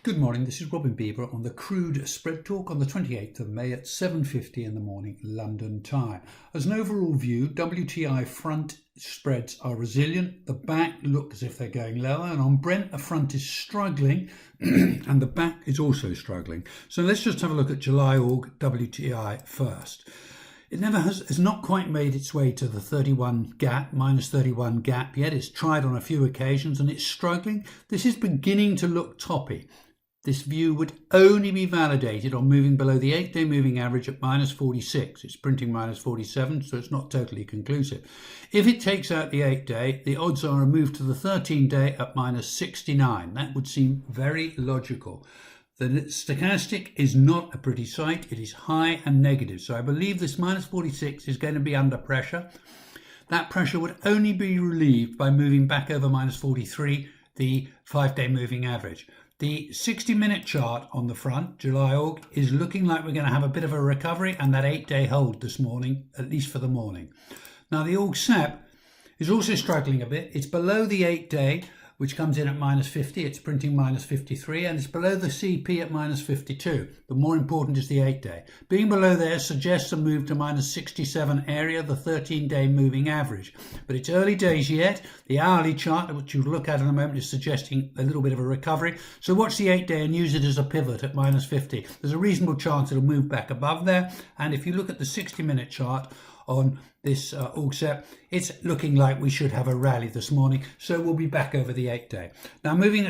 Good morning, this is Robin Bieber on the Crude Spread Talk on the 28th of May at 7:50 in the morning London time. As an overall view, WTI front spreads are resilient, the back look as if they're going lower, and on Brent the front is struggling and the back is also struggling. So let's just have a look at July Aug WTI first. It has not quite made its way to the 31 gap, minus 31 gap yet. It's tried on a few occasions and it's struggling. This is beginning to look toppy. This view would only be validated on moving below the 8-day moving average at minus 46. It's printing minus 47, so it's not totally conclusive. If it takes out the 8-day, the odds are a move to the 13-day at minus 69. That would seem very logical. The stochastic is not a pretty sight. It is high and negative. So I believe this minus 46 is going to be under pressure. That pressure would only be relieved by moving back over minus 43, the 5-day moving average. The 60-minute chart on the front, July Aug, is looking like we're going to have a bit of a recovery and that 8-day hold this morning, at least for the morning. Now the Aug SEP is also struggling a bit. It's below the 8-day, which comes in at minus 50. It's printing minus 53, and it's below the CP at minus 52. The more important is the 8-day. Being below there suggests a move to minus 67 area, the 13-day moving average. But it's early days yet. The hourly chart, which you'll look at in a moment, is suggesting a little bit of a recovery. So watch the 8-day and use it as a pivot at minus 50. There's a reasonable chance it'll move back above there. And if you look at the 60-minute chart on this Aug SEP, it's looking like we should have a rally this morning, so we'll be back over the 8-day. Now looking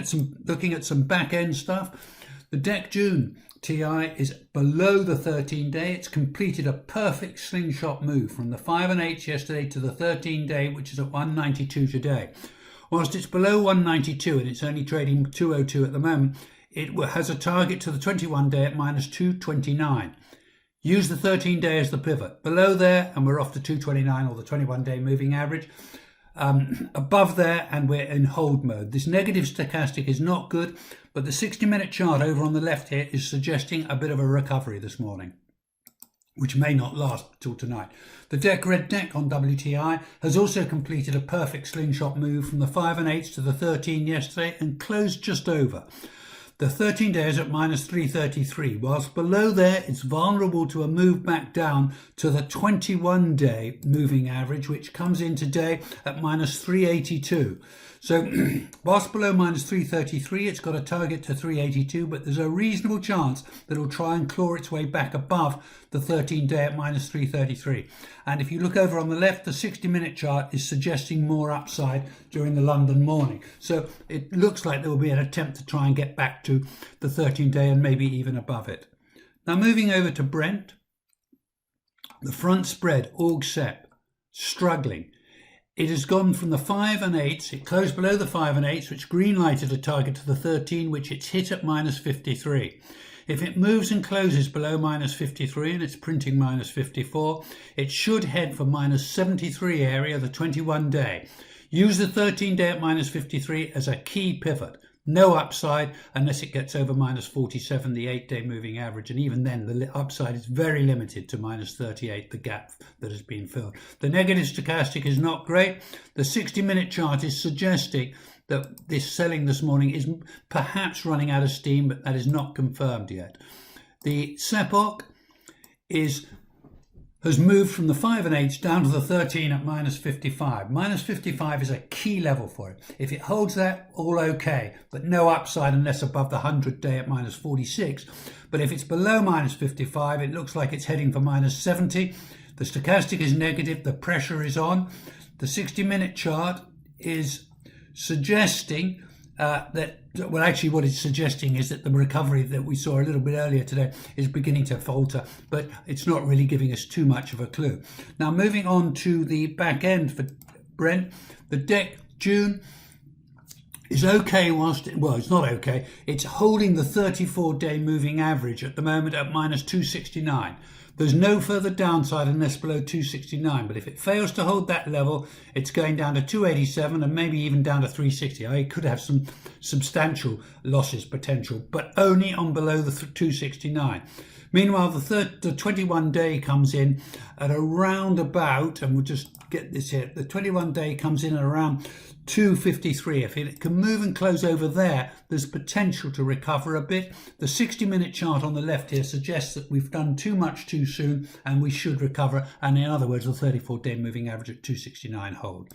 at some back end stuff, the DEC June TI is below the 13-day. It's completed a perfect slingshot move from the 5 and 8 yesterday to the 13-day, which is at 192 today. Whilst it's below 192 and it's only trading 202 at the moment, it has a target to the 21-day at minus 229. Use the 13-day as the pivot. Below there, and we're off to 229 or the 21-day moving average. Above there, and we're in hold mode. This negative stochastic is not good, but the 60-minute chart over on the left here is suggesting a bit of a recovery this morning, which may not last till tonight. The DEC Red DEC on WTI has also completed a perfect slingshot move from the 5 and 8 to the 13 yesterday and closed just over. The 13 days at minus 333, whilst below there it's vulnerable to a move back down to the 21-day moving average, which comes in today at minus 382. So whilst below minus 333, it's got a target to 382, but there's a reasonable chance that it'll try and claw its way back above the 13-day at minus 333. And if you look over on the left, the 60-minute chart is suggesting more upside during the London morning. So it looks like there will be an attempt to try and get back to the 13-day and maybe even above it. Now moving over to Brent, the front spread, Aug SEP, struggling. It has gone from the 5 and 8s, it closed below the 5 and 8s, which green lighted a target to the 13, which it's hit at minus 53. If it moves and closes below minus 53 and it's printing minus 54, it should head for minus 73 area, the 21-day. Use the 13-day at minus 53 as a key pivot. No upside unless it gets over minus 47, the 8-day moving average. And even then, the upside is very limited to minus 38, the gap that has been filled. The negative stochastic is not great. The 60-minute chart is suggesting that this selling this morning is perhaps running out of steam, but that is not confirmed yet. The SEPOC has moved from the 5 and 8 down to the 13 at minus 55. Minus 55 is a key level for it. If it holds that, all okay, but no upside unless above the 100-day at minus 46. But if it's below minus 55, it looks like it's heading for minus 70. The stochastic is negative, the pressure is on. The 60-minute chart is suggesting actually what it's suggesting is that the recovery that we saw a little bit earlier today is beginning to falter, but it's not really giving us too much of a clue. Now moving on to the back end for Brent, the DEC June is okay it's not okay. It's holding the 34-day moving average at the moment at minus 269. There's no further downside unless below 269, but if it fails to hold that level, it's going down to 287 and maybe even down to 360. It could have some substantial losses potential, but only on below the 269. Meanwhile, the 21-day comes in at around about, and we'll just get this here, the 21-day comes in at around 253. If it can move and close over there, there's potential to recover a bit. The 60-minute chart on the left here suggests that we've done too much too soon and we should recover, and in other words, the 34-day moving average at 269 hold.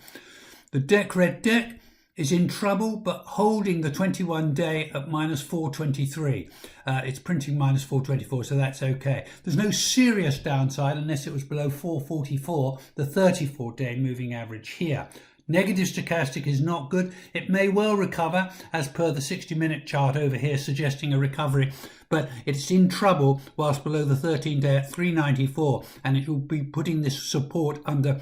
The red deck is in trouble, but holding the 21-day at minus 423. It's printing minus 424, so that's okay. There's no serious downside unless it was below 444, the 34-day moving average here. Negative stochastic is not good. It may well recover as per the 60-minute chart over here suggesting a recovery, but it's in trouble whilst below the 13-day at 394, and it will be putting this support under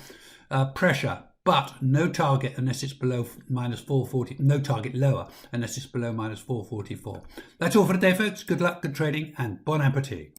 pressure. But no target unless it's below minus 440, no target lower unless it's below minus 444. That's all for today, folks. Good luck, good trading, and bon appetit.